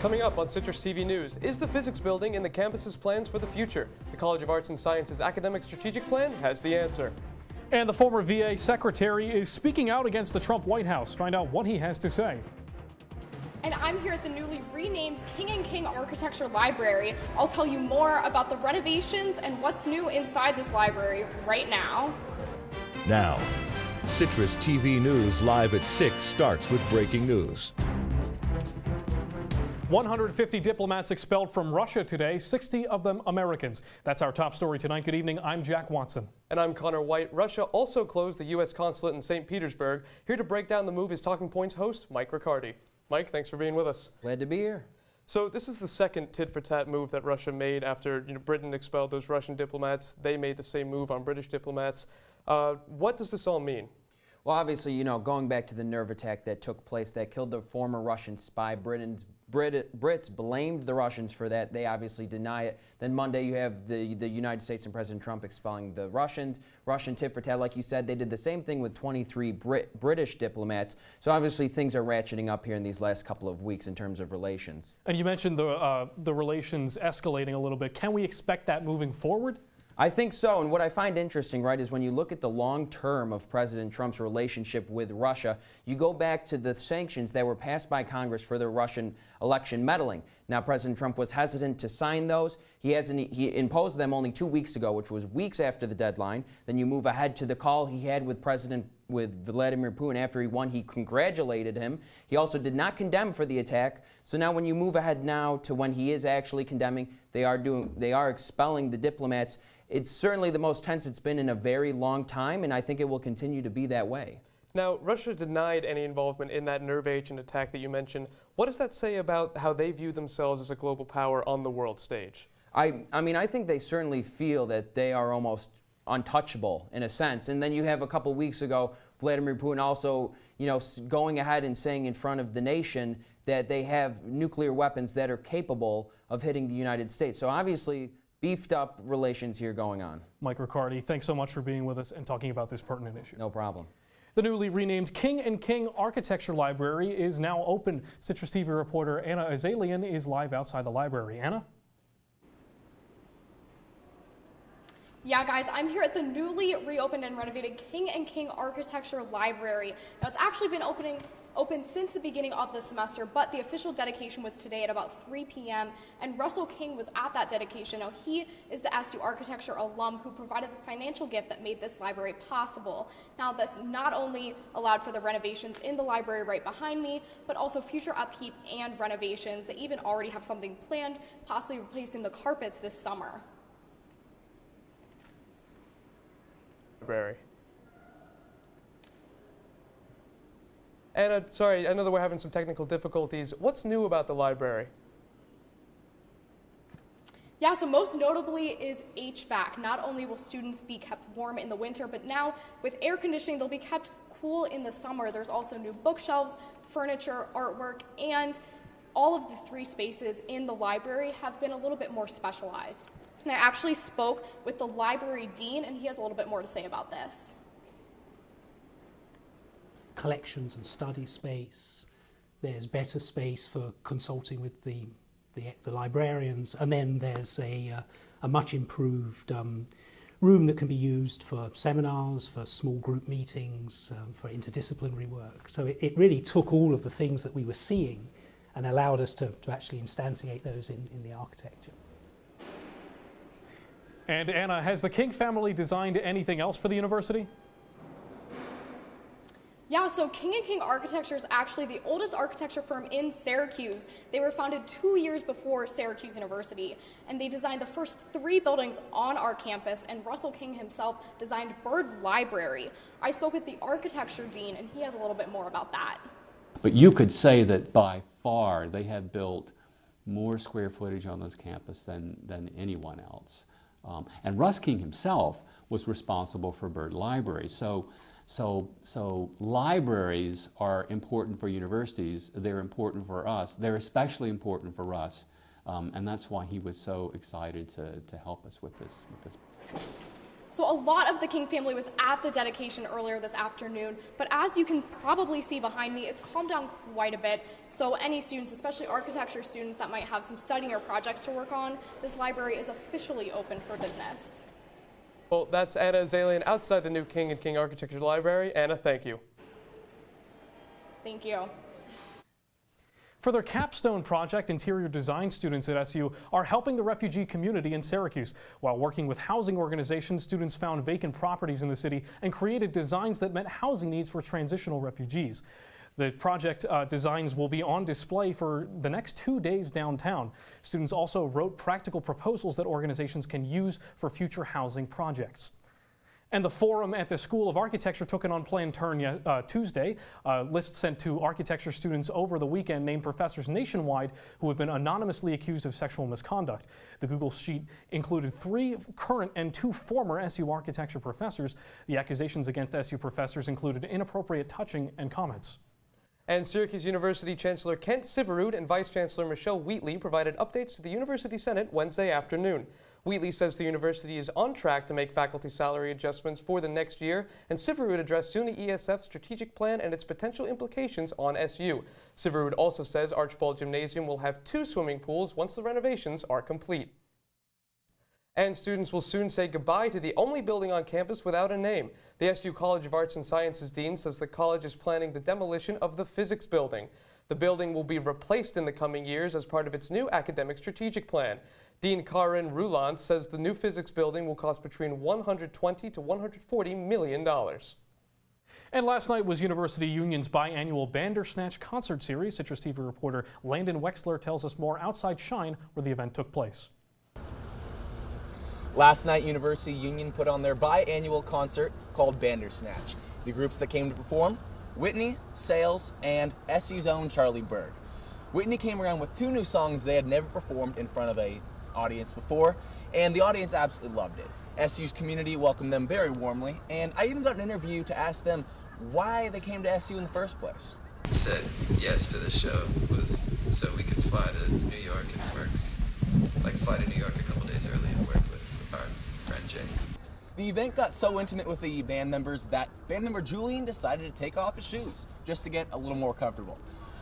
Coming up on Citrus TV News, is the physics building in the campus's plans for the future? The College of Arts and Sciences Academic Strategic Plan has the answer. And the former VA secretary is speaking out against the Trump White House. Find out what he has to say. And I'm here at the newly renamed King & King Architecture Library. I'll tell you more about the renovations and what's new inside this library right now. Now, Citrus TV News live at 6 starts with breaking news. 150 diplomats expelled from Russia today, 60 of them Americans. That's our top story tonight. Good evening. I'm Jack Watson. And I'm Conor Wight. Russia also closed the U.S. consulate in St. Petersburg. Here to break down the move is Talking Points host Mike Riccardi. Mike, thanks for being with us. Glad to be here. So this is the second tit-for-tat move that Russia made after Britain expelled those Russian diplomats. They made the same move on British diplomats. What does this all mean? Well, obviously, going back to the nerve attack that took place that killed the former Russian spy, Brits blamed the Russians for that. They obviously deny it. Then Monday you have the United States and President Trump expelling the Russians. Russian tit for tat, like you said, they did the same thing with 23 British diplomats. So obviously things are ratcheting up here in these last couple of weeks in terms of relations. And you mentioned the relations escalating a little bit. Can we expect that moving forward? I think so, and what I find interesting, right, is when you look at the long term of President Trump's relationship with Russia, you go back to the sanctions that were passed by Congress for the Russian election meddling. Now, President Trump was hesitant to sign those. He imposed them only 2 weeks ago, which was weeks after the deadline. Then you move ahead to the call he had with Vladimir Putin after he won. He congratulated him. He also did not condemn for the attack. So now when you move ahead now to when he is actually condemning, they are expelling the diplomats. It's certainly the most tense it's been in a very long time, and I think it will continue to be that way. Now, Russia denied any involvement in that nerve agent attack that you mentioned. What does that say about how they view themselves as a global power on the world stage? I mean, I think they certainly feel that they are almost untouchable in a sense. And then you have a couple weeks ago, Vladimir Putin also, going ahead and saying in front of the nation that they have nuclear weapons that are capable of hitting the United States. So obviously, beefed up relations here going on. Mike Riccardi, thanks so much for being with us and talking about this pertinent issue. No problem. The newly renamed King & King Architecture Library is now open. Citrus TV reporter Anna Azallion is live outside the library. Anna? Yeah, guys, I'm here at the newly reopened and renovated King & King Architecture Library. Now, it's actually been open since the beginning of the semester, but the official dedication was today at about 3 p.m., and Russell King was at that dedication. Now, he is the SU Architecture alum who provided the financial gift that made this library possible. Now, this not only allowed for the renovations in the library right behind me, but also future upkeep and renovations. They even already have something planned, possibly replacing the carpets this summer. Library. Anna, sorry, I know that we're having some technical difficulties. What's new about the library? Yeah, so most notably is HVAC. Not only will students be kept warm in the winter, but now with air conditioning, they'll be kept cool in the summer. There's also new bookshelves, furniture, artwork, and all of the 3 spaces in the library have been a little bit more specialized. And I actually spoke with the library dean, and he has a little bit more to say about this. Collections and study space, there's better space for consulting with the librarians, and then there's a much improved room that can be used for seminars, for small group meetings, for interdisciplinary work. So it really took all of the things that we were seeing and allowed us to actually instantiate those in the architecture. And Anna, has the King family designed anything else for the university? Yeah, so King & King Architecture is actually the oldest architecture firm in Syracuse. They were founded 2 years before Syracuse University, and they designed the first 3 buildings on our campus, and Russell King himself designed Bird Library. I spoke with the architecture dean, and he has a little bit more about that. But you could say that by far they have built more square footage on this campus than anyone else. And Russ King himself was responsible for Bird Library. So libraries are important for universities. They're important for us. They're especially important for Russ, and that's why he was so excited to help us with this. So a lot of the King family was at the dedication earlier this afternoon, but as you can probably see behind me, it's calmed down quite a bit. So any students, especially architecture students that might have some studying or projects to work on, this library is officially open for business. Well, that's Anna Azallion outside the new King and King Architecture Library. Anna, thank you. Thank you. For their capstone project, interior design students at SU are helping the refugee community in Syracuse. While working with housing organizations, students found vacant properties in the city and created designs that met housing needs for transitional refugees. The project designs will be on display for the next 2 days downtown. Students also wrote practical proposals that organizations can use for future housing projects. And the forum at the School of Architecture took an unplanned turn Tuesday. A list sent to architecture students over the weekend named professors nationwide who have been anonymously accused of sexual misconduct. The Google sheet included 3 current and 2 former SU architecture professors. The accusations against SU professors included inappropriate touching and comments. And Syracuse University Chancellor Kent Syverud and Vice Chancellor Michelle Wheatley provided updates to the University Senate Wednesday afternoon. Wheatley says the university is on track to make faculty salary adjustments for the next year, and Syverud addressed SUNY ESF's strategic plan and its potential implications on SU. Syverud also says Archibald Gymnasium will have 2 swimming pools once the renovations are complete. And students will soon say goodbye to the only building on campus without a name. The SU College of Arts and Sciences dean says the college is planning the demolition of the physics building. The building will be replaced in the coming years as part of its new academic strategic plan. Dean Karin Ruland says the new physics building will cost between $120 to $140 million. And last night was University Union's biannual Bandersnatch concert series. CitrusTV reporter Landon Wexler tells us more outside Shine where the event took place. Last night, University Union put on their biannual concert called Bandersnatch. The groups that came to perform, Whitney, Sales, and SU's own Charlie Berg. Whitney came around with 2 new songs they had never performed in front of an audience before, and the audience absolutely loved it. SU's community welcomed them very warmly, and I even got an interview to ask them why they came to SU in the first place. Said yes to the show was so we could fly to New York and work, fly to New York a couple days early and work with our friend Jay. The event got so intimate with the band members that band member Julian decided to take off his shoes just to get a little more comfortable.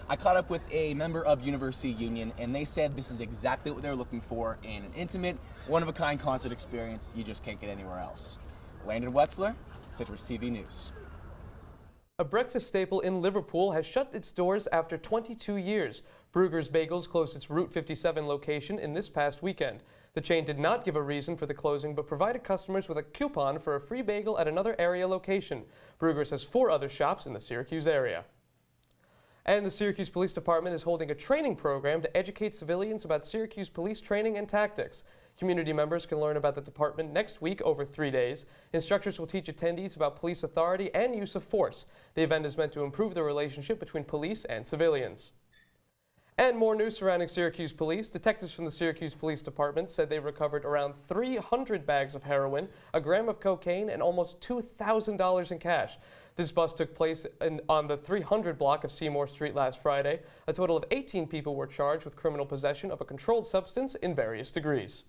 I caught up with a member of University Union, and they said this is exactly what they're looking for in an intimate, one-of-a-kind concert experience you just can't get anywhere else. Landon Wexler, CitrusTV News. A breakfast staple in Liverpool has shut its doors after 22 years. Brugger's Bagels closed its Route 57 location in this past weekend. The chain did not give a reason for the closing, but provided customers with a coupon for a free bagel at another area location. Brugger's has 4 other shops in the Syracuse area. And the Syracuse Police Department is holding a training program to educate civilians about Syracuse police training and tactics. Community members can learn about the department next week over 3 days. Instructors will teach attendees about police authority and use of force. The event is meant to improve the relationship between police and civilians. And more news surrounding Syracuse police. Detectives from the Syracuse Police Department said they recovered around 300 bags of heroin, a gram of cocaine, and almost $2,000 in cash. This bust took place on the 300 block of Seymour Street last Friday. A total of 18 people were charged with criminal possession of a controlled substance in various degrees.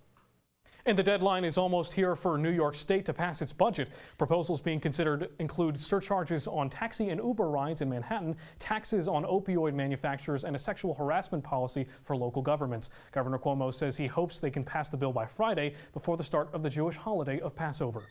And the deadline is almost here for New York State to pass its budget. Proposals being considered include surcharges on taxi and Uber rides in Manhattan, taxes on opioid manufacturers, and a sexual harassment policy for local governments. Governor Cuomo says he hopes they can pass the bill by Friday before the start of the Jewish holiday of Passover.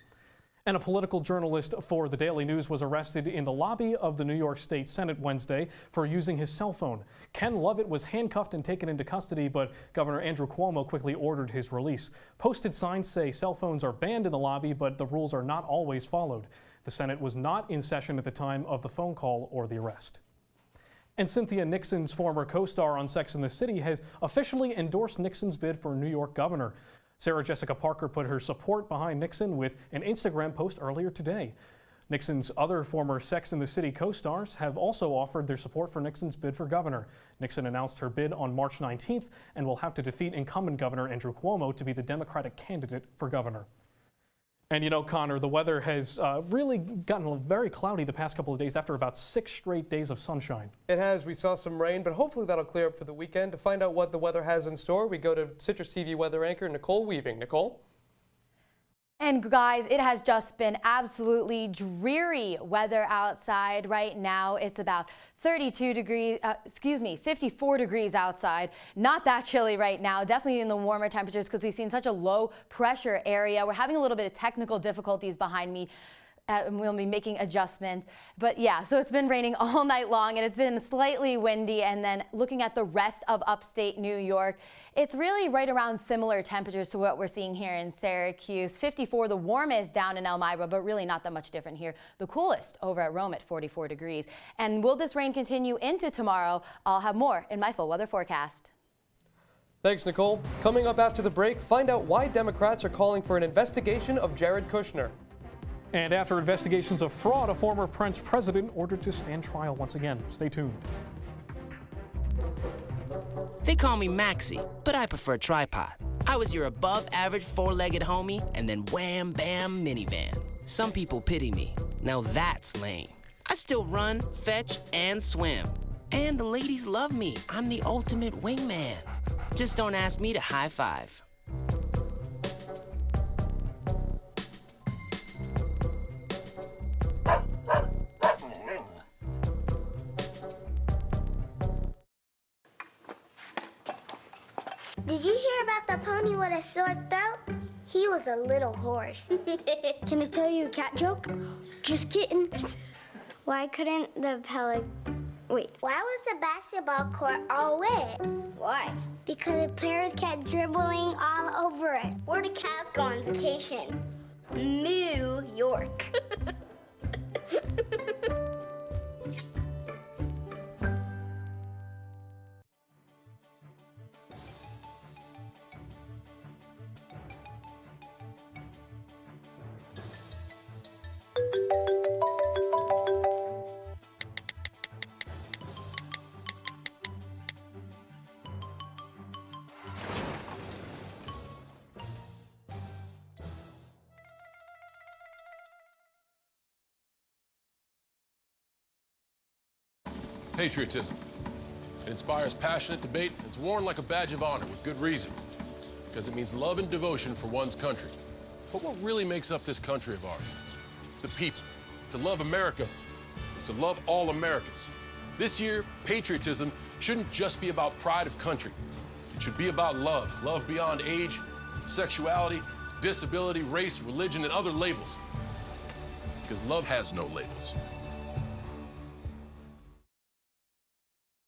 And a political journalist for the Daily News was arrested in the lobby of the New York State Senate Wednesday for using his cell phone. Ken Lovett was handcuffed and taken into custody, but Governor Andrew Cuomo quickly ordered his release. Posted signs say cell phones are banned in the lobby, but the rules are not always followed. The Senate was not in session at the time of the phone call or the arrest. And Cynthia Nixon's former co-star on Sex and the City has officially endorsed Nixon's bid for New York governor. Sarah Jessica Parker put her support behind Nixon with an Instagram post earlier today. Nixon's other former Sex and the City co-stars have also offered their support for Nixon's bid for governor. Nixon announced her bid on March 19th and will have to defeat incumbent Governor Andrew Cuomo to be the Democratic candidate for governor. And you know, Conor, the weather has really gotten very cloudy the past couple of days after about 6 straight days of sunshine. It has. We saw some rain, but hopefully that'll clear up for the weekend. To find out what the weather has in store, we go to Citrus TV weather anchor Nicole Weaving. Nicole? And guys, it has just been absolutely dreary weather outside. Right now, it's about 54 degrees outside. Not that chilly right now, definitely in the warmer temperatures because we've seen such a low pressure area. We're having a little bit of technical difficulties behind me. We'll be making adjustments. But yeah, so it's been raining all night long and it's been slightly windy. And then looking at the rest of upstate New York, it's really right around similar temperatures to what we're seeing here in Syracuse. 54, the warmest down in Elmira, but really not that much different here. The coolest over at Rome at 44 degrees. And will this rain continue into tomorrow? I'll have more in my full weather forecast. Thanks, Nicole. Coming up after the break, find out why Democrats are calling for an investigation of Jared Kushner. And after investigations of fraud, a former French president ordered to stand trial once again. Stay tuned. They call me Maxie, but I prefer tripod. I was your above-average four-legged homie, and then wham, bam, minivan. Some people pity me. Now that's lame. I still run, fetch, and swim. And the ladies love me. I'm the ultimate wingman. Just don't ask me to high five. Did you hear about the pony with a sore throat? He was a little horse. Can I tell you a cat joke? Just kidding. Why couldn't the Why was the basketball court all wet? Why? Because the players kept dribbling all over it. Where'd the cats go on vacation? New York. Patriotism. It inspires passionate debate. It's worn like a badge of honor with good reason, because it means love and devotion for one's country. But what really makes up this country of ours? It's the people. To love America is to love all Americans. This year, patriotism shouldn't just be about pride of country. It should be about love. Love beyond age, sexuality, disability, race, religion, and other labels. Because love has no labels.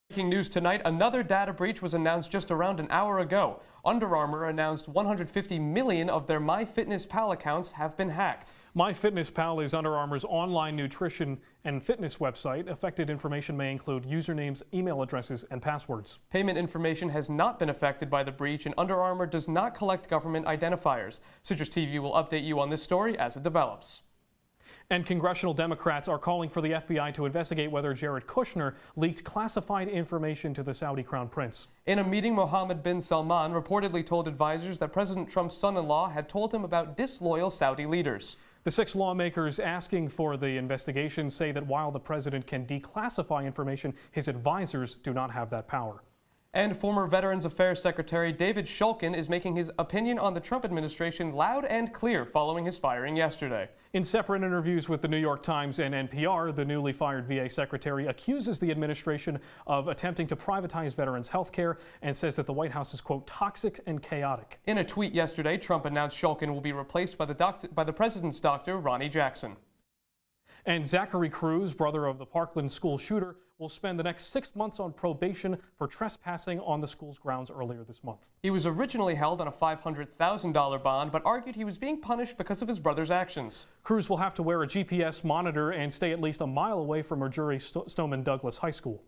Breaking news tonight, another data breach was announced just around an hour ago. Under Armour announced 150 million of their MyFitnessPal accounts have been hacked. MyFitnessPal is Under Armour's online nutrition and fitness website. Affected information may include usernames, email addresses, and passwords. Payment information has not been affected by the breach, and Under Armour does not collect government identifiers. Citrus TV will update you on this story as it develops. And congressional Democrats are calling for the FBI to investigate whether Jared Kushner leaked classified information to the Saudi Crown Prince. In a meeting, Mohammed bin Salman reportedly told advisors that President Trump's son-in-law had told him about disloyal Saudi leaders. The 6 lawmakers asking for the investigation say that while the president can declassify information, his advisors do not have that power. And former Veterans Affairs Secretary David Shulkin is making his opinion on the Trump administration loud and clear following his firing yesterday. In separate interviews with the New York Times and NPR, the newly fired VA secretary accuses the administration of attempting to privatize veterans' health care and says that the White House is, quote, toxic and chaotic. In a tweet yesterday, Trump announced Shulkin will be replaced by the president's doctor, Ronnie Jackson. And Zachary Cruz, brother of the Parkland school shooter, will spend the next 6 months on probation for trespassing on the school's grounds earlier this month. He was originally held on a $500,000 bond, but argued he was being punished because of his brother's actions. Cruz will have to wear a GPS monitor and stay at least a mile away from Marjorie Stoneman Douglas High School.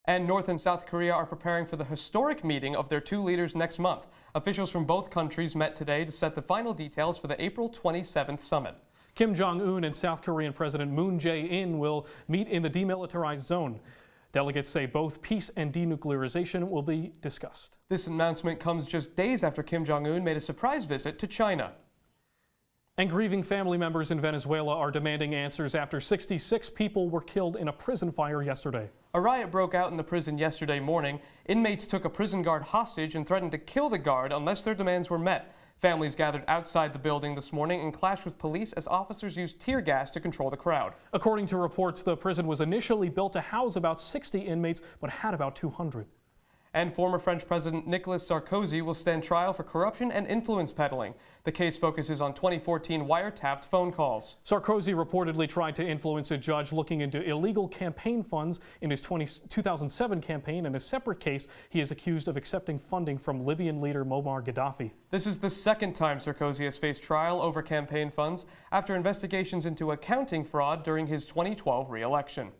And North and South Korea are preparing for the historic meeting of their 2 leaders next month. Officials from both countries met today to set the final details for the April 27th summit. Kim Jong-un and South Korean President Moon Jae-in will meet in the demilitarized zone. Delegates say both peace and denuclearization will be discussed. This announcement comes just days after Kim Jong-un made a surprise visit to China. And grieving family members in Venezuela are demanding answers after 66 people were killed in a prison fire yesterday. A riot broke out in the prison yesterday morning. Inmates took a prison guard hostage and threatened to kill the guard unless their demands were met. Families gathered outside the building this morning and clashed with police as officers used tear gas to control the crowd. According to reports, the prison was initially built to house about 60 inmates, but had about 200. And former French President Nicolas Sarkozy will stand trial for corruption and influence peddling. The case focuses on 2014 wiretapped phone calls. Sarkozy reportedly tried to influence a judge looking into illegal campaign funds in his 2007 campaign. In a separate case, he is accused of accepting funding from Libyan leader Muammar Gaddafi. This is the second time Sarkozy has faced trial over campaign funds after investigations into accounting fraud during his 2012 re-election.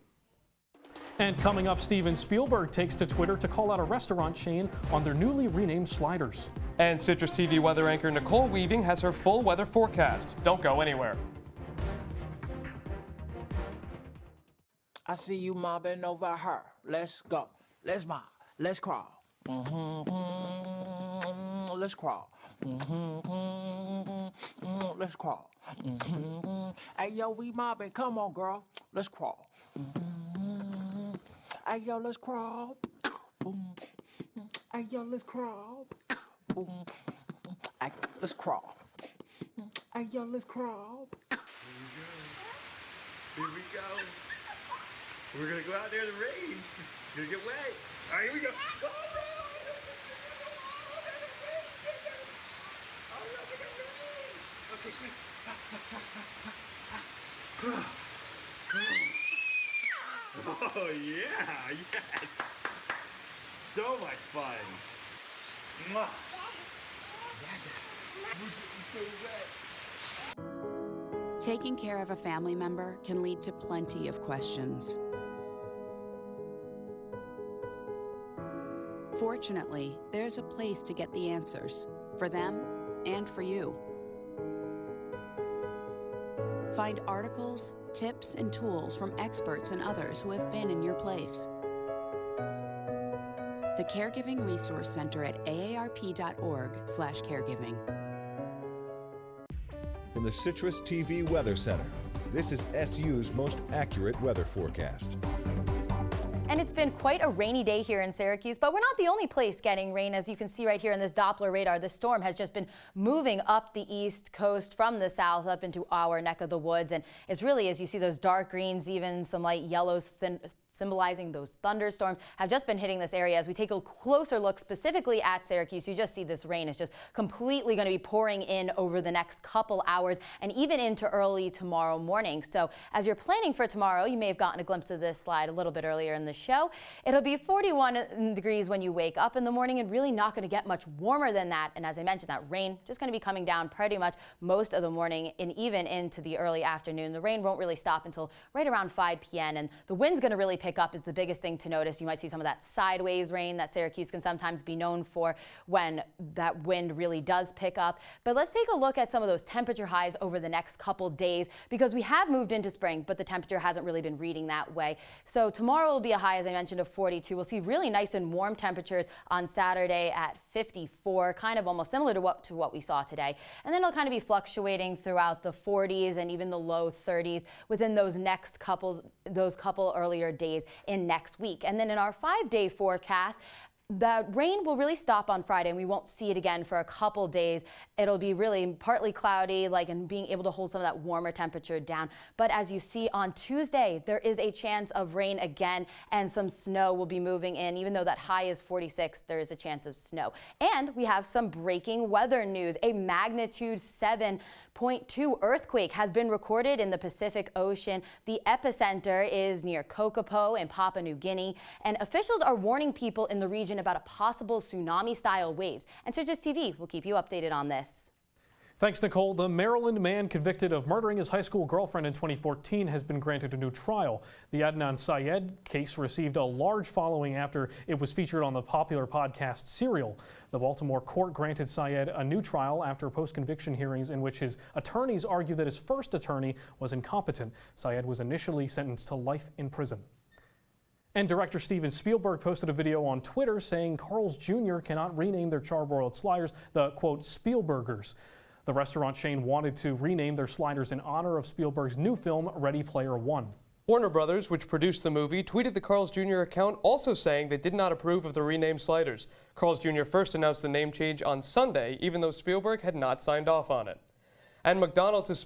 And coming up, Steven Spielberg takes to Twitter to call out a restaurant chain on their newly renamed sliders. And Citrus TV weather anchor Nicole Weaving has her full weather forecast. Don't go anywhere. I see you mobbing over her. Let's go. Let's mob. Let's crawl. Let's crawl. Let's crawl. Hey, yo, we mobbing. Come on, girl. Let's crawl. Hey, yo, let's crawl. Boom. Hey, yo, let's crawl. Boom. Hey, let's crawl. Hey, yo, let's crawl. Here we go. We're gonna go out there in the rain. You're gonna get wet. All right, here we go. Okay, quick. Oh yeah, yes. So much fun. Mwah. Taking care of a family member can lead to plenty of questions. Fortunately, there's a place to get the answers, for them and for you. Find articles, tips, and tools from experts and others who have been in your place. The Caregiving Resource Center at aarp.org/caregiving. From the Citrus TV Weather Center, this is SU's most accurate weather forecast. And it's been quite a rainy day here in Syracuse, but we're not the only place getting rain. As you can see right here in this Doppler radar, this storm has just been moving up the east coast from the south up into our neck of the woods. And it's really, as you see those dark greens, even some light yellows symbolizing those thunderstorms, have just been hitting this area. As we take a closer look specifically at Syracuse, you just see this rain is just completely going to be pouring in over the next couple hours and even into early tomorrow morning. So as you're planning for tomorrow, you may have gotten a glimpse of this slide a little bit earlier in the show. It'll be 41 degrees when you wake up in the morning and really not going to get much warmer than that. And as I mentioned, that rain just going to be coming down pretty much most of the morning and even into the early afternoon. The rain won't really stop until right around 5 p.m. and the wind's going to really pick up is the biggest thing to notice. You might see some of that sideways rain that Syracuse can sometimes be known for when that wind really does pick up. But let's take a look at some of those temperature highs over the next couple days, because we have moved into spring, but the temperature hasn't really been reading that way. So tomorrow will be a high, as I mentioned, of 42. We'll see really nice and warm temperatures on Saturday at 54, kind of almost similar to what we saw today. And then it'll kind of be fluctuating throughout the 40s and even the low 30s within those couple earlier days in next week. And then in our 5-day forecast, the rain will really stop on Friday and we won't see it again for a couple days. It'll be really partly cloudy, and being able to hold some of that warmer temperature down. But as you see on Tuesday, there is a chance of rain again and some snow will be moving in. Even though that high is 46, there is a chance of snow. And we have some breaking weather news. A magnitude 7.2 earthquake has been recorded in the Pacific Ocean. The epicenter is near Kokopo in Papua New Guinea, and officials are warning people in the region about a possible tsunami-style waves. And CitrusTV will keep you updated on this. Thanks, Nicole. The Maryland man convicted of murdering his high school girlfriend in 2014 has been granted a new trial. The Adnan Syed case received a large following after it was featured on the popular podcast Serial. The Baltimore court granted Syed a new trial after post-conviction hearings in which his attorneys argued that his first attorney was incompetent. Syed was initially sentenced to life in prison. And director Steven Spielberg posted a video on Twitter saying Carl's Jr. cannot rename their charbroiled sliders the, quote, Spielburgers. The restaurant chain wanted to rename their sliders in honor of Spielberg's new film, Ready Player One. Warner Brothers, which produced the movie, tweeted the Carl's Jr. account also saying they did not approve of the renamed sliders. Carl's Jr. first announced the name change on Sunday, even though Spielberg had not signed off on it. And McDonald's is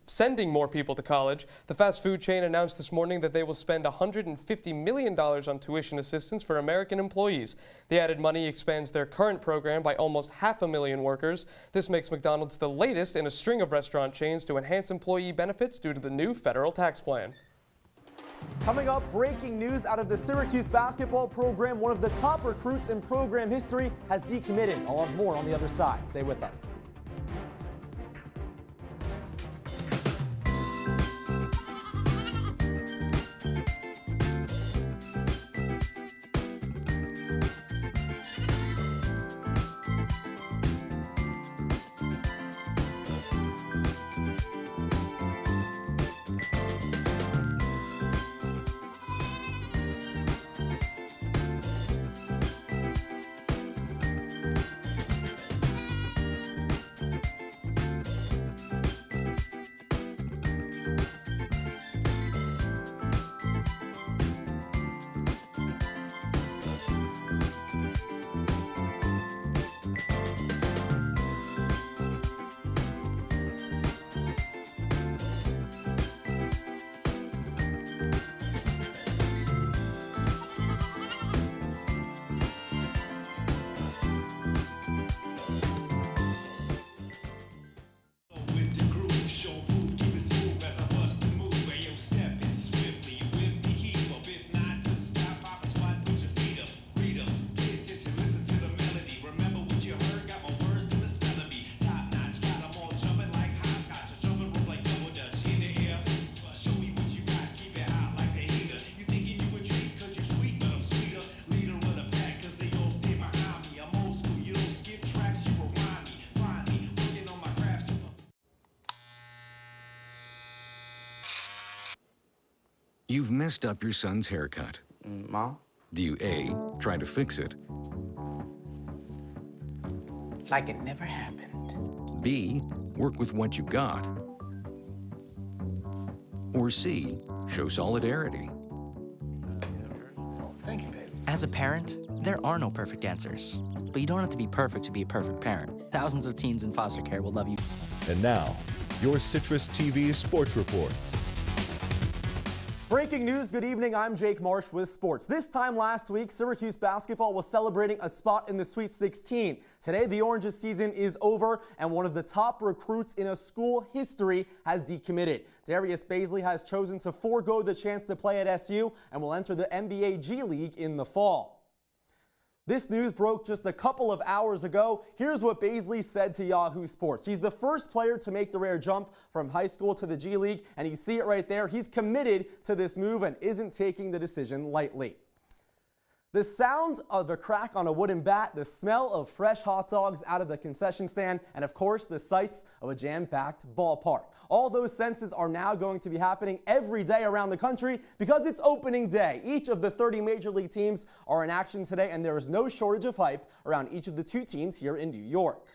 sending more people to college. The fast food chain announced this morning that they will spend $150 million on tuition assistance for American employees. The added money expands their current program by almost 500,000 workers. This makes McDonald's the latest in a string of restaurant chains to enhance employee benefits due to the new federal tax plan. Coming up, breaking news out of the Syracuse basketball program. One of the top recruits in program history has decommitted. I'll have more on the other side. Stay with us. You've messed up your son's haircut. Mom? Do you A, try to fix it? Like it never happened. B, work with what you got? Or C, show solidarity? Thank you, baby. As a parent, there are no perfect answers. But you don't have to be perfect to be a perfect parent. Thousands of teens in foster care will love you. And now, your CitrusTV Sports Report. Breaking news, good evening, I'm Jake Marsh with sports. This time last week, Syracuse basketball was celebrating a spot in the Sweet 16. Today, the Oranges' season is over, and one of the top recruits in a school history has decommitted. Darius Bazley has chosen to forego the chance to play at SU and will enter the NBA G League in the fall. This news broke just a couple of hours ago. Here's what Bazley said to Yahoo Sports. He's the first player to make the rare jump from high school to the G League, and you see it right there. He's committed to this move and isn't taking the decision lightly. The sound of a crack on a wooden bat, the smell of fresh hot dogs out of the concession stand, and of course the sights of a jam-packed ballpark. All those senses are now going to be happening every day around the country because it's opening day. Each of the 30 major league teams are in action today, and there is no shortage of hype around each of the two teams here in New York.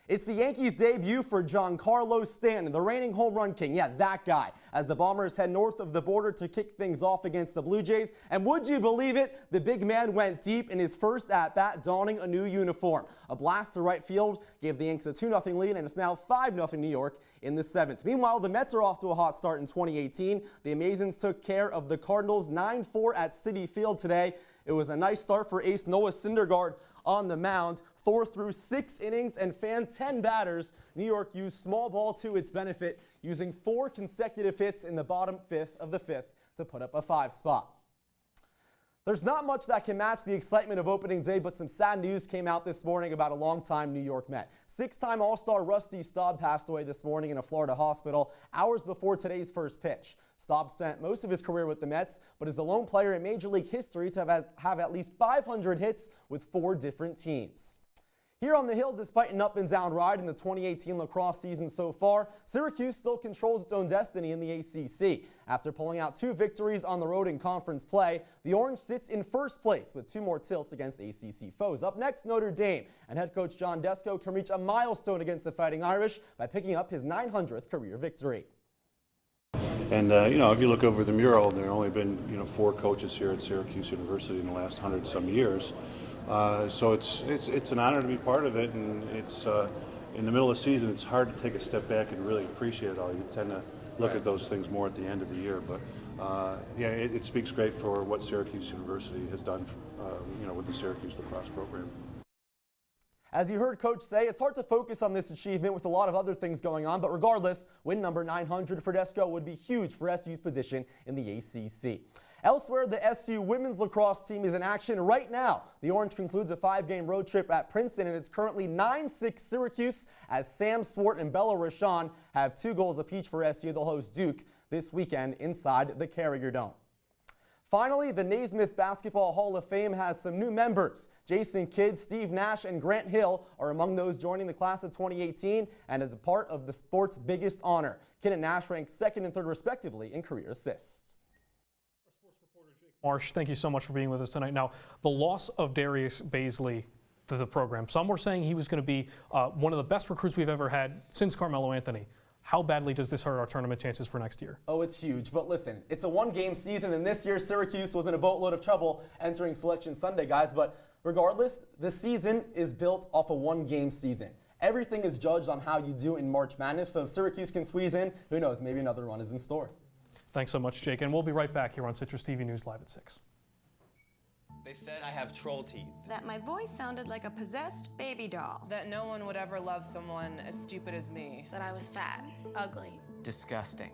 It's the Yankees' debut for Giancarlo Stanton, the reigning home run king. Yeah, that guy, as the Bombers head north of the border to kick things off against the Blue Jays. And would you believe it? The big man went deep in his first at-bat, donning a new uniform. A blast to right field gave the Yanks a 2-0 lead, and it's now 5-0 New York in the 7th. Meanwhile, the Mets are off to a hot start in 2018. The Amazons took care of the Cardinals 9-4 at Citi Field today. It was a nice start for ace Noah Syndergaard on the mound. Thor threw 6 innings and fanned 10 batters. New York used small ball to its benefit, using 4 consecutive hits in the bottom 5th of the 5th to put up a 5 spot. There's not much that can match the excitement of opening day, but some sad news came out this morning about a longtime New York Met. 6-time All-Star Rusty Staub passed away this morning in a Florida hospital hours before today's first pitch. Staub spent most of his career with the Mets, but is the lone player in Major League history to have at least 500 hits with 4 different teams. Here on the Hill, despite an up-and-down ride in the 2018 lacrosse season so far, Syracuse still controls its own destiny in the ACC. After pulling out 2 victories on the road in conference play, the Orange sits in first place with 2 more tilts against ACC foes. Up next, Notre Dame, and head coach John Desko can reach a milestone against the Fighting Irish by picking up his 900th career victory. And if you look over the mural, there have only been 4 coaches here at Syracuse University in the last 100-some years. So it's an honor to be part of it, and it's in the middle of the season. It's hard to take a step back and really appreciate it all. You tend to look at those things more at the end of the year, but it speaks great for what Syracuse University has done, with the Syracuse lacrosse program. As you heard Coach say, it's hard to focus on this achievement with a lot of other things going on, but regardless, win number 900 for Desco would be huge for SU's position in the ACC. Elsewhere, the SU women's lacrosse team is in action right now. The Orange concludes a 5-game road trip at Princeton, and it's currently 9-6 Syracuse as Sam Swart and Bella Rashawn have 2 goals apiece for SU. They'll host Duke this weekend inside the Carrier Dome. Finally, the Naismith Basketball Hall of Fame has some new members. Jason Kidd, Steve Nash, and Grant Hill are among those joining the class of 2018 and as a part of the sport's biggest honor. Kidd and Nash ranked 2nd and 3rd respectively in career assists. Marsh, thank you so much for being with us tonight. Now, the loss of Darius Bazley to the program, some were saying he was going to be one of the best recruits we've ever had since Carmelo Anthony. How badly does this hurt our tournament chances for next year? Oh, it's huge. But listen, it's a 1-game season, and this year Syracuse was in a boatload of trouble entering Selection Sunday, guys. But regardless, the season is built off a 1-game season. Everything is judged on how you do in March Madness. So if Syracuse can squeeze in, who knows, maybe another run is in store. Thanks so much, Jake. And we'll be right back here on Citrus TV News Live at 6. They said I have troll teeth. That my voice sounded like a possessed baby doll. That no one would ever love someone as stupid as me. That I was fat, ugly. Disgusting.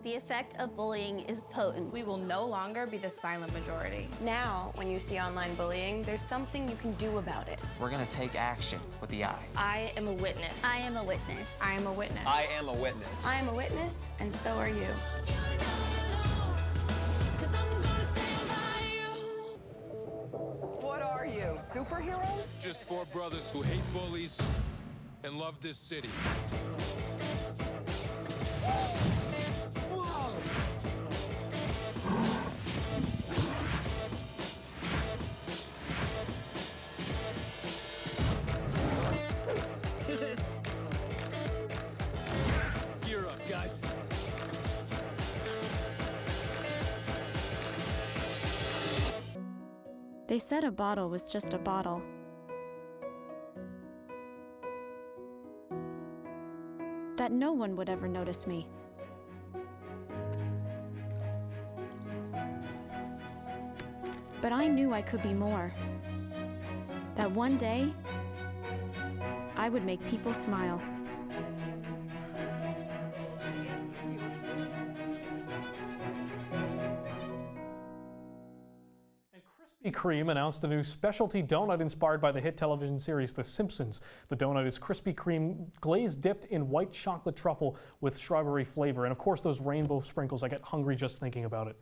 The effect of bullying is potent. We will no longer be the silent majority. Now, when you see online bullying, there's something you can do about it. We're gonna take action with the I. I am a witness. I am a witness. I am a witness. I am a witness. I am a witness, and so are you. What are you, superheroes? Just 4 brothers who hate bullies and love this city. Gear up, guys. They said a bottle was just a bottle. That no one would ever notice me. But I knew I could be more. That one day, I would make people smile. Krispy Kreme announced a new specialty donut inspired by the hit television series The Simpsons. The donut is Krispy Kreme glazed dipped in white chocolate truffle with strawberry flavor. And of course, those rainbow sprinkles. I get hungry just thinking about it.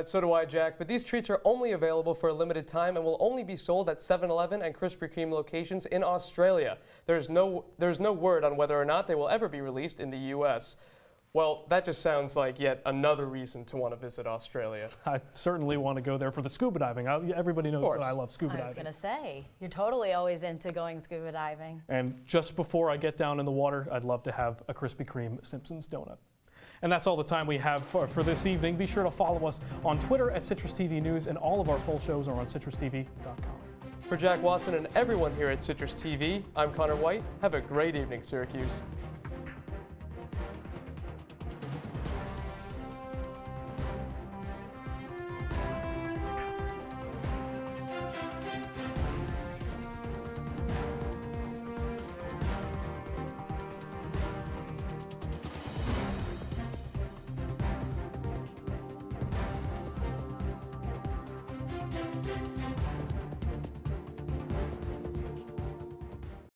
So do I, Jack. But these treats are only available for a limited time and will only be sold at 7-Eleven and Krispy Kreme locations in Australia. There's no word on whether or not they will ever be released in the U.S. Well, that just sounds like yet another reason to want to visit Australia. I certainly want to go there for the scuba diving. Everybody knows that I love scuba diving. I was going to say, you're totally always into going scuba diving. And just before I get down in the water, I'd love to have a Krispy Kreme Simpsons donut. And that's all the time we have for this evening. Be sure to follow us on Twitter at CitrusTV News, and all of our full shows are on CitrusTV.com. For Jack Watson and everyone here at Citrus TV, I'm Conor Wight. Have a great evening, Syracuse.